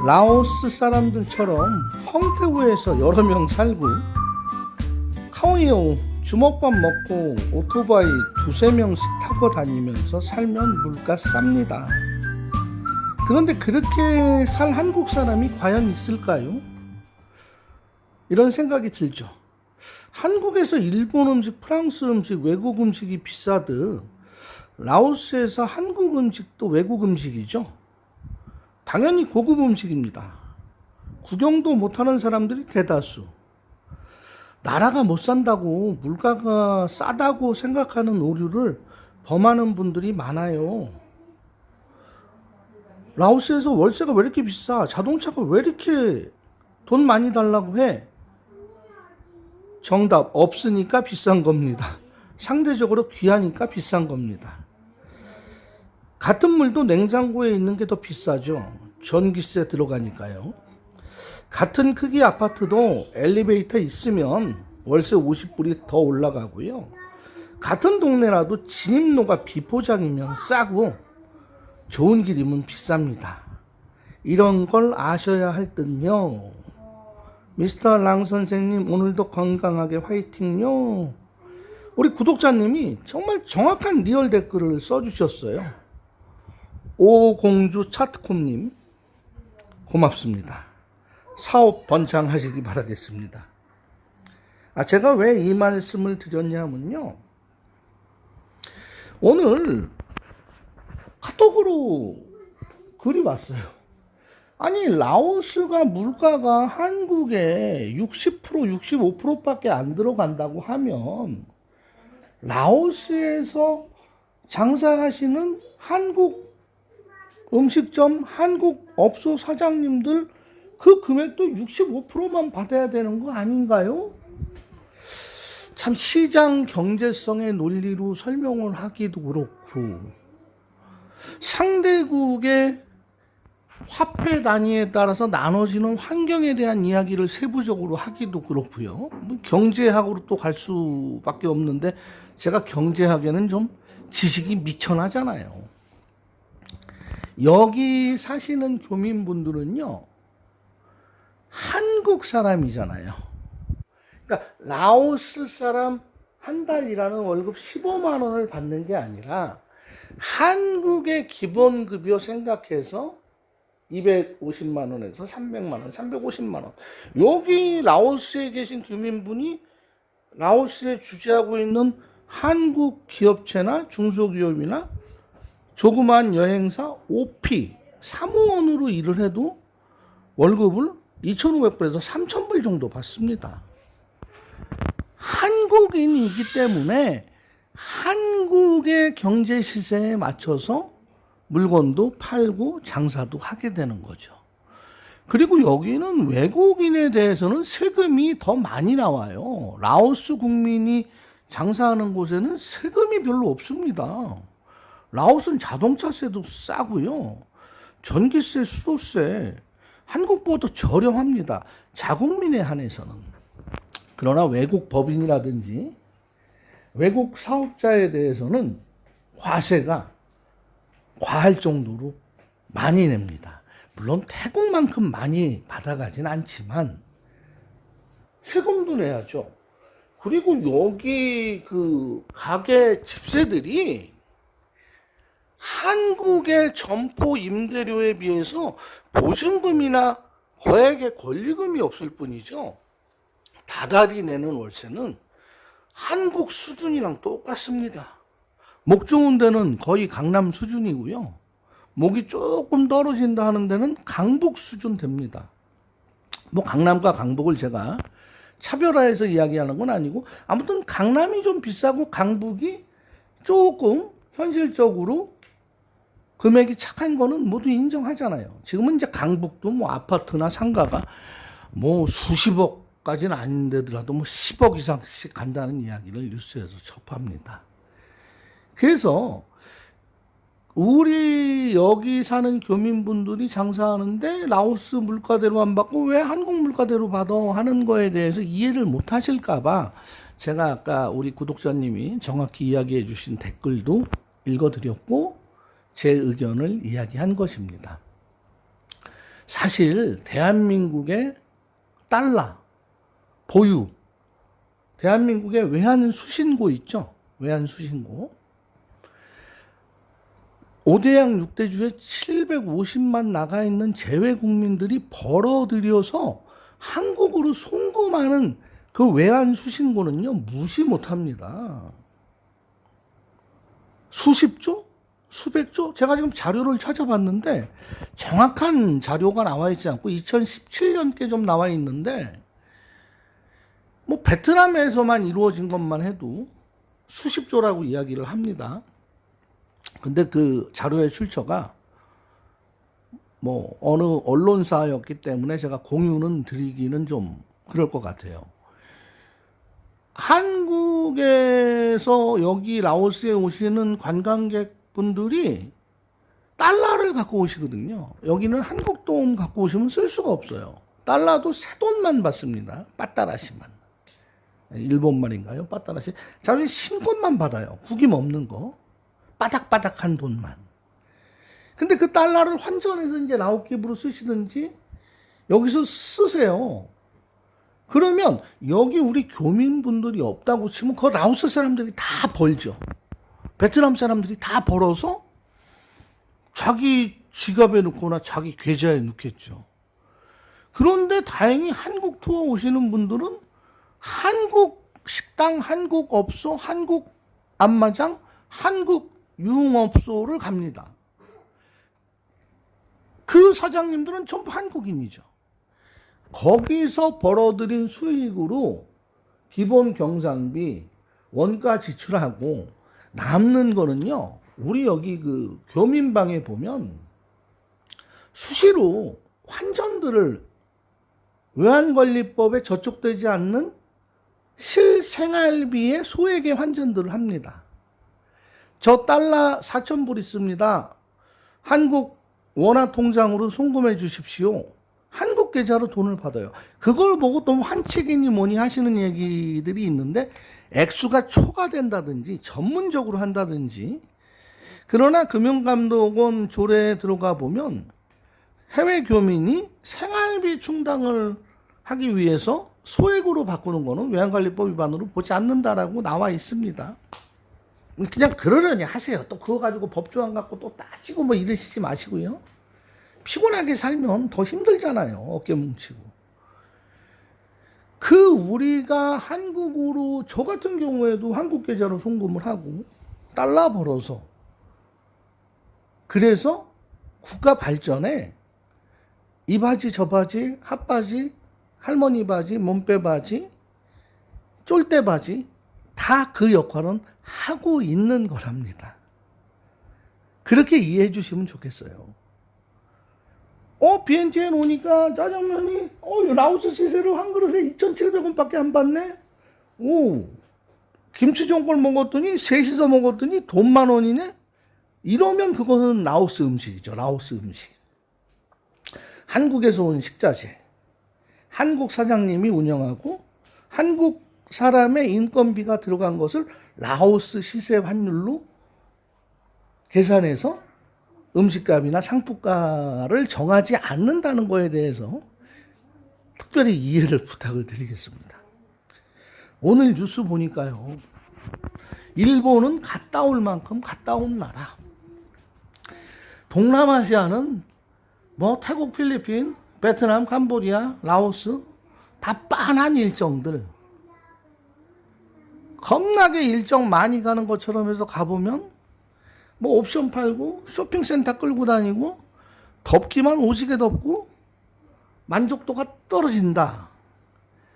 라오스 사람들처럼 헝테우에서 여러 명 살고 카오니오 주먹밥 먹고 오토바이 두세 명씩 타고 다니면서 살면 물가 쌉니다. 그런데 그렇게 살 한국 사람이 과연 있을까요? 이런 생각이 들죠. 한국에서 일본 음식, 프랑스 음식, 외국 음식이 비싸듯 라오스에서 한국 음식도 외국 음식이죠. 당연히 고급 음식입니다. 구경도 못하는 사람들이 대다수. 나라가 못 산다고, 물가가 싸다고 생각하는 오류를 범하는 분들이 많아요. 라오스에서 월세가 왜 이렇게 비싸? 자동차가 왜 이렇게 돈 많이 달라고 해? 정답, 없으니까 비싼 겁니다. 상대적으로 귀하니까 비싼 겁니다. 같은 물도 냉장고에 있는 게 더 비싸죠. 전기세 들어가니까요. 같은 크기 아파트도 엘리베이터 있으면 월세 50불이 더 올라가고요. 같은 동네라도 진입로가 비포장이면 싸고 좋은 길이면 비쌉니다. 이런 걸 아셔야 할 듯요. 미스터 랑 선생님, 오늘도 건강하게 화이팅요. 우리 구독자님이 정말 정확한 리얼 댓글을 써주셨어요. 오공주 차트콤님, 고맙습니다. 사업 번창하시기 바라겠습니다. 제가 왜 이 말씀을 드렸냐면요, 오늘 카톡으로 글이 왔어요. 아니, 라오스가 물가가 한국에 60%, 65%밖에 안 들어간다고 하면 라오스에서 장사하시는 한국 음식점, 한국 업소 사장님들 그 금액도 65%만 받아야 되는 거 아닌가요? 참 시장 경제성의 논리로 설명을 하기도 그렇고, 상대국의 화폐 단위에 따라서 나눠지는 환경에 대한 이야기를 세부적으로 하기도 그렇고요. 경제학으로 또 갈 수밖에 없는데 제가 경제학에는 좀 지식이 미천하잖아요. 여기 사시는 교민분들은요, 한국 사람이잖아요. 그러니까 라오스 사람 한 달 일하는 월급 15만 원을 받는 게 아니라 한국의 기본급여 생각해서 250만 원에서 300만 원, 350만 원. 여기 라오스에 계신 교민분이 라오스에 주재하고 있는 한국 기업체나 중소기업이나 조그만 여행사 OP, 사무원으로 일을 해도 월급을 2,500불에서 3,000불 정도 받습니다. 한국인이기 때문에 한국의 경제 시세에 맞춰서 물건도 팔고 장사도 하게 되는 거죠. 그리고 여기는 외국인에 대해서는 세금이 더 많이 나와요. 라오스 국민이 장사하는 곳에는 세금이 별로 없습니다. 라오스는 자동차세도 싸고요. 전기세, 수도세, 한국보다 저렴합니다. 자국민에 한해서는. 그러나 외국 법인이라든지 외국 사업자에 대해서는 과세가 과할 정도로 많이 냅니다. 물론 태국만큼 많이 받아가진 않지만 세금도 내야죠. 그리고 여기 그 가게 집세들이 한국의 점포 임대료에 비해서 보증금이나 거액의 권리금이 없을 뿐이죠. 다달이 내는 월세는 한국 수준이랑 똑같습니다. 목 좋은 데는 거의 강남 수준이고요. 목이 조금 떨어진다 하는 데는 강북 수준 됩니다. 뭐 강남과 강북을 제가 차별화해서 이야기하는 건 아니고, 아무튼 강남이 좀 비싸고 강북이 조금 현실적으로 금액이 착한 거는 모두 인정하잖아요. 지금은 이제 강북도 뭐 아파트나 상가가 뭐 수십억까지는 아닌데더라도 뭐 10억 이상씩 간다는 이야기를 뉴스에서 접합니다. 그래서 우리 여기 사는 교민분들이 장사하는데 라오스 물가대로 안 받고 왜 한국 물가대로 받아 하는 거에 대해서 이해를 못 하실까 봐 제가 아까 우리 구독자님이 정확히 이야기해 주신 댓글도 읽어드렸고 제 의견을 이야기한 것입니다. 사실 대한민국의 달러 보유, 대한민국의 외환 수신고 있죠. 외환 수신고. 5대양 6대주에 750만 나가 있는 재외 국민들이 벌어들여서 한국으로 송금하는 그 외환 수신고는요, 무시 못합니다. 수십조? 수백조? 제가 지금 자료를 찾아봤는데 정확한 자료가 나와 있지 않고 2017년께 좀 나와 있는데, 뭐 베트남에서만 이루어진 것만 해도 수십조라고 이야기를 합니다. 근데 그 자료의 출처가 뭐 어느 언론사였기 때문에 제가 공유는 드리기는 좀 그럴 것 같아요. 한국에서 여기 라오스에 오시는 관광객분들이 달러를 갖고 오시거든요. 여기는 한국 돈 갖고 오시면 쓸 수가 없어요. 달러도 새 돈만 받습니다. 빠따라시만. 일본 말인가요? 빠따라시. 자주 신권만 받아요. 구김 없는 거. 바닥바닥한 돈만. 근데 그 달러를 환전해서 이제 라오깁으로 쓰시든지 여기서 쓰세요. 그러면 여기 우리 교민분들이 없다고 치면 그 라오스 사람들이 다 벌죠. 베트남 사람들이 다 벌어서 자기 지갑에 넣거나 자기 계좌에 넣겠죠. 그런데 다행히 한국 투어 오시는 분들은 한국 식당, 한국 업소, 한국 안마장, 한국 유흥업소를 갑니다. 그 사장님들은 전부 한국인이죠. 거기서 벌어들인 수익으로 기본 경상비, 원가 지출하고 남는 거는요, 우리 여기 그 교민방에 보면 수시로 환전들을 외환관리법에 저촉되지 않는 실생활비의 소액의 환전들을 합니다. 저 달러 4,000불 있습니다. 한국 원화 통장으로 송금해 주십시오. 한국 계좌로 돈을 받아요. 그걸 보고 또 환책이니 뭐니 하시는 얘기들이 있는데 액수가 초과된다든지 전문적으로 한다든지. 그러나 금융감독원 조례에 들어가 보면 해외 교민이 생활비 충당을 하기 위해서 소액으로 바꾸는 거는 외환관리법 위반으로 보지 않는다라고 나와 있습니다. 그냥 그러려니 하세요. 또 그거 가지고 법조안 갖고 또 따지고 뭐 이러시지 마시고요. 피곤하게 살면 더 힘들잖아요. 어깨 뭉치고. 그 우리가 한국으로, 저 같은 경우에도 한국 계좌로 송금을 하고 달러 벌어서, 그래서 국가 발전에 이 바지 저 바지, 핫바지, 할머니 바지, 몸빼 바지, 쫄대 바지 다 그 역할은 하고 있는 거랍니다. 그렇게 이해해 주시면 좋겠어요. 비엔티엔 오니까 짜장면이 라오스 시세로 한 그릇에 2,700원밖에 안 받네. 김치전골 먹었더니 셋이서 먹었더니 돈 10,000원이네. 이러면 그거는 라오스 음식이죠. 라오스 음식. 한국에서 온 식자재, 한국 사장님이 운영하고 한국 사람의 인건비가 들어간 것을 라오스 시세 환율로 계산해서 음식값이나 상품가를 정하지 않는다는 거에 대해서 특별히 이해를 부탁을 드리겠습니다. 오늘 뉴스 보니까요, 일본은 갔다 올 만큼 갔다 온 나라, 동남아시아는 뭐 태국, 필리핀, 베트남, 캄보디아, 라오스 다 빤한 일정들, 겁나게 일정 많이 가는 것처럼 해서 가보면 뭐 옵션 팔고 쇼핑센터 끌고 다니고 덥기만 오지게 덥고 만족도가 떨어진다.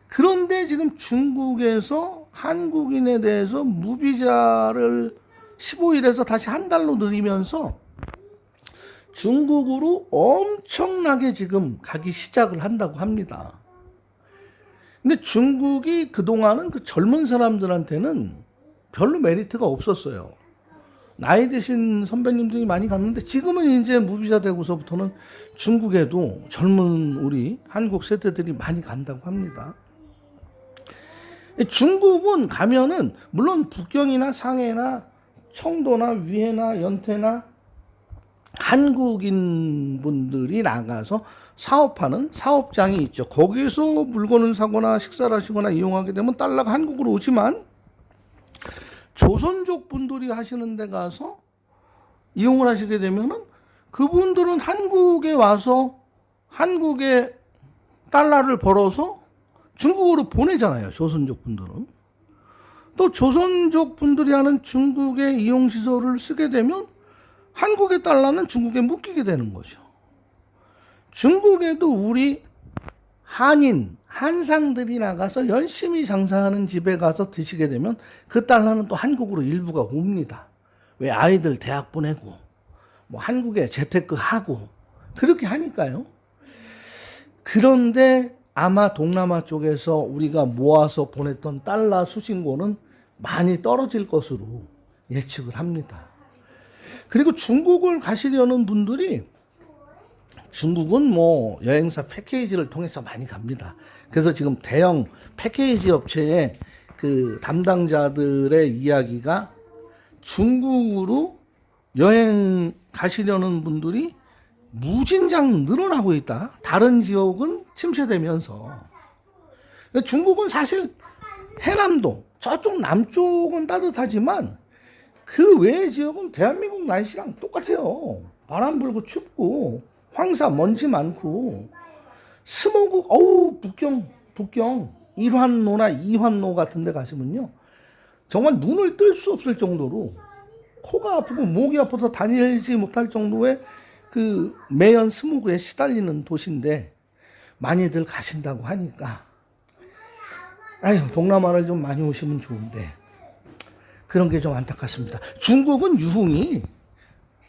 그런데 지금 중국에서 한국인에 대해서 무비자를 15일에서 다시 한 달로 늘리면서 중국으로 엄청나게 지금 가기 시작을 한다고 합니다. 근데 중국이 그동안은 그 젊은 사람들한테는 별로 메리트가 없었어요. 나이 드신 선배님들이 많이 갔는데 지금은 이제 무비자 되고서부터는 중국에도 젊은 우리 한국 세대들이 많이 간다고 합니다. 중국은 가면은 물론 북경이나 상해나 청도나 위해나 연태나 한국인 분들이 나가서 사업하는 사업장이 있죠. 거기서 물건을 사거나 식사를 하시거나 이용하게 되면 달러가 한국으로 오지만, 조선족 분들이 하시는 데 가서 이용을 하시게 되면은 그분들은 한국에 와서 한국에 달러를 벌어서 중국으로 보내잖아요. 조선족 분들은. 또 조선족 분들이 하는 중국의 이용시설을 쓰게 되면 한국의 달러는 중국에 묶이게 되는 거죠. 중국에도 우리 한인, 한상들이 나가서 열심히 장사하는 집에 가서 드시게 되면 그 달러는 또 한국으로 일부가 옵니다. 왜? 아이들 대학 보내고 뭐 한국에 재테크 하고 그렇게 하니까요. 그런데 아마 동남아 쪽에서 우리가 모아서 보냈던 달러 수신고는 많이 떨어질 것으로 예측을 합니다. 그리고 중국을 가시려는 분들이, 중국은 뭐 여행사 패키지를 통해서 많이 갑니다. 그래서 지금 대형 패키지 업체의 그 담당자들의 이야기가, 중국으로 여행 가시려는 분들이 무진장 늘어나고 있다. 다른 지역은 침체되면서. 중국은 사실 해남도, 저쪽 남쪽은 따뜻하지만 그 외의 지역은 대한민국 날씨랑 똑같아요. 바람 불고 춥고 황사 먼지 많고 스모그, 북경 1환로나 2환로 같은 데 가시면요, 정말 눈을 뜰 수 없을 정도로 코가 아프고 목이 아파서 다니지 못할 정도의 그 매연 스모그에 시달리는 도시인데 많이들 가신다고 하니까, 동남아를 좀 많이 오시면 좋은데 그런 게 좀 안타깝습니다. 중국은 유흥이,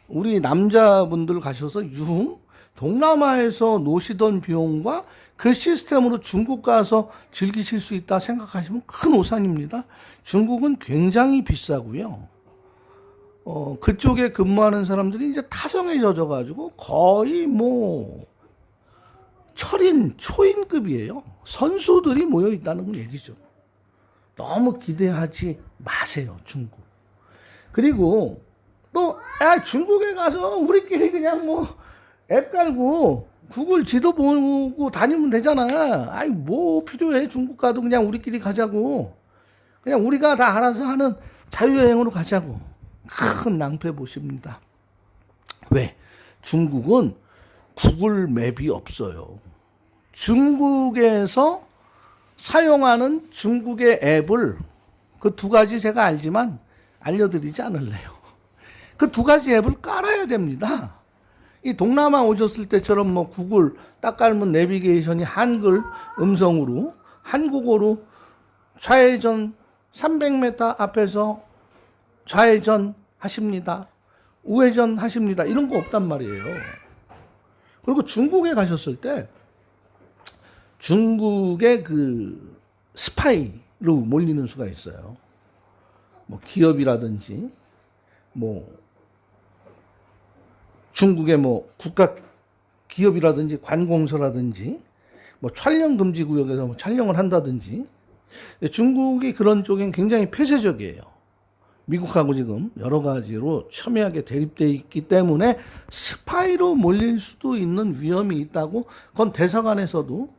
우리 남자분들 가셔서 유흥, 동남아에서 노시던 비용과 그 시스템으로 중국 가서 즐기실 수 있다 생각하시면 큰 오산입니다. 중국은 굉장히 비싸고요. 그쪽에 근무하는 사람들이 이제 타성에 젖어가지고 거의 뭐 초인급이에요. 선수들이 모여 있다는 얘기죠. 너무 기대하지 마세요, 중국. 그리고 또 중국에 가서 우리끼리 그냥 뭐 앱 깔고 구글 지도 보고 다니면 되잖아. 뭐 필요해. 중국 가도 그냥 우리끼리 가자고. 그냥 우리가 다 알아서 하는 자유여행으로 가자고. 큰 낭패 보십니다. 왜? 중국은 구글 맵이 없어요. 중국에서 사용하는 중국의 앱을, 그 두 가지 제가 알지만 알려드리지 않을래요. 그 두 가지 앱을 깔아야 됩니다. 이 동남아 오셨을 때처럼 뭐 구글 딱 깔면 내비게이션이 한글 음성으로, 한국어로 좌회전 300m 앞에서 좌회전 하십니다. 우회전 하십니다. 이런 거 없단 말이에요. 그리고 중국에 가셨을 때 중국의 그 스파이로 몰리는 수가 있어요. 뭐 기업이라든지 뭐 중국의 뭐 국가 기업이라든지 관공서라든지 뭐 촬영 금지 구역에서 뭐 촬영을 한다든지, 중국이 그런 쪽엔 굉장히 폐쇄적이에요. 미국하고 지금 여러 가지로 첨예하게 대립되어 있기 때문에 스파이로 몰릴 수도 있는 위험이 있다고 그건 대사관에서도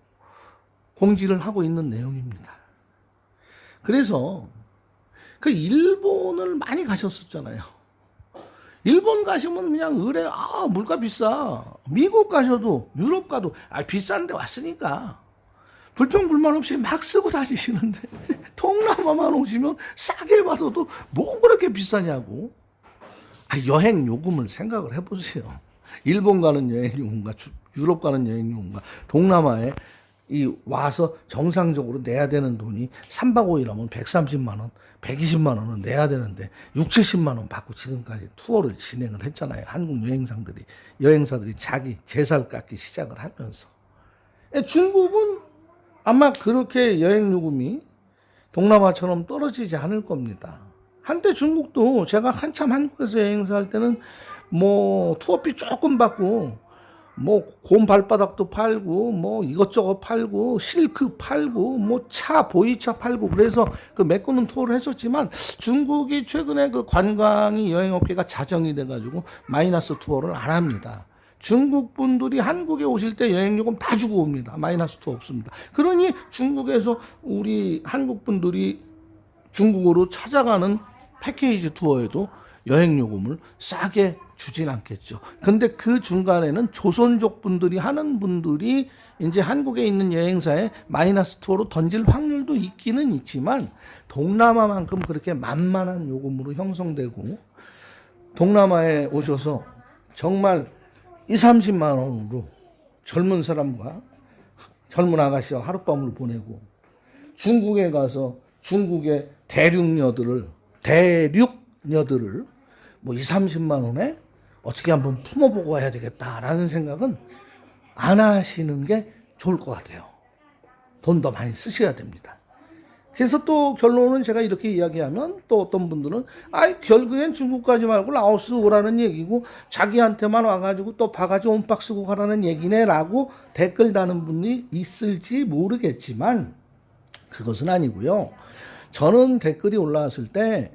공지를 하고 있는 내용입니다. 그래서 그 일본을 많이 가셨었잖아요. 일본 가시면 그냥 물가 비싸. 미국 가셔도 유럽 가도 비싼데 왔으니까 불평불만 없이 막 쓰고 다니시는데 동남아만 오시면 싸게 받아도 뭐 그렇게 비싸냐고. 여행 요금을 생각을 해보세요. 일본 가는 여행 요금과 유럽 가는 여행 요금과 동남아에 와서 정상적으로 내야 되는 돈이 3박 5일 하면 130만 원, 120만 원은 내야 되는데 6, 70만 원 받고 지금까지 투어를 진행을 했잖아요. 한국 여행사들이 자기 제살 깎기 시작을 하면서. 중국은 아마 그렇게 여행 요금이 동남아처럼 떨어지지 않을 겁니다. 한때 중국도 제가 한참 한국에서 여행사 할 때는 뭐 투어비 조금 받고 뭐 곰 발바닥도 팔고 뭐 이것저것 팔고 실크 팔고 뭐 차 보이차 팔고 그래서 그 메꾸는 투어를 했었지만 중국이 최근에 그 관광이 여행업계가 자정이 돼가지고 마이너스 투어를 안 합니다. 중국 분들이 한국에 오실 때 여행요금 다 주고 옵니다. 마이너스 투어 없습니다. 그러니 중국에서 우리 한국 분들이 중국으로 찾아가는 패키지 투어에도 여행요금을 싸게 주진 않겠죠. 근데 그 중간에는 조선족 분들이 하는 분들이 이제 한국에 있는 여행사에 마이너스 투어로 던질 확률도 있기는 있지만 동남아만큼 그렇게 만만한 요금으로 형성되고 동남아에 오셔서 정말 2, 30만 원으로 젊은 사람과 젊은 아가씨와 하룻밤을 보내고 중국에 가서 중국의 대륙녀들을 뭐 2, 30만 원에 어떻게 한번 품어보고 와야 되겠다라는 생각은 안 하시는 게 좋을 것 같아요. 돈 더 많이 쓰셔야 됩니다. 그래서 또 결론은 제가 이렇게 이야기하면 또 어떤 분들은 결국엔 중국 가지 말고 라오스 오라는 얘기고 자기한테만 와가지고 또 바가지 온박 쓰고 가라는 얘기네 라고 댓글 다는 분이 있을지 모르겠지만 그것은 아니고요. 저는 댓글이 올라왔을 때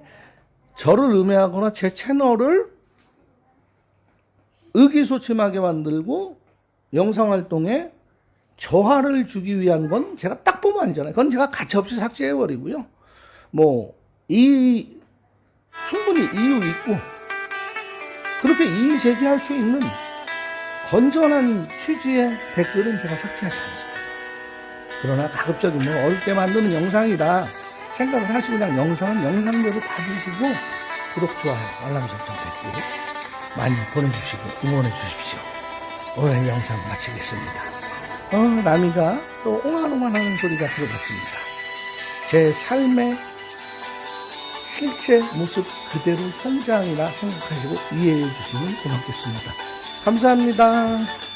저를 음해하거나 제 채널을 의기소침하게 만들고 영상활동에 저하를 주기 위한 건 제가 딱 보면 아니잖아요. 그건 제가 가차없이 삭제해버리고요. 충분히 이유 있고 그렇게 이의 제기할 수 있는 건전한 취지의 댓글은 제가 삭제하지 않습니다. 그러나 가급적이면 어렵게 만드는 영상이다 생각을 하시고 그냥 영상은 영상대로 봐주시고 구독, 좋아요, 알람 설정, 댓글 많이 보내주시고 응원해 주십시오. 오늘 영상 마치겠습니다. 남이가 또 옹알옹알 하는 소리가 들어갔습니다. 제 삶의 실제 모습 그대로 현장이라 생각하시고 이해해 주시면 고맙겠습니다. 감사합니다.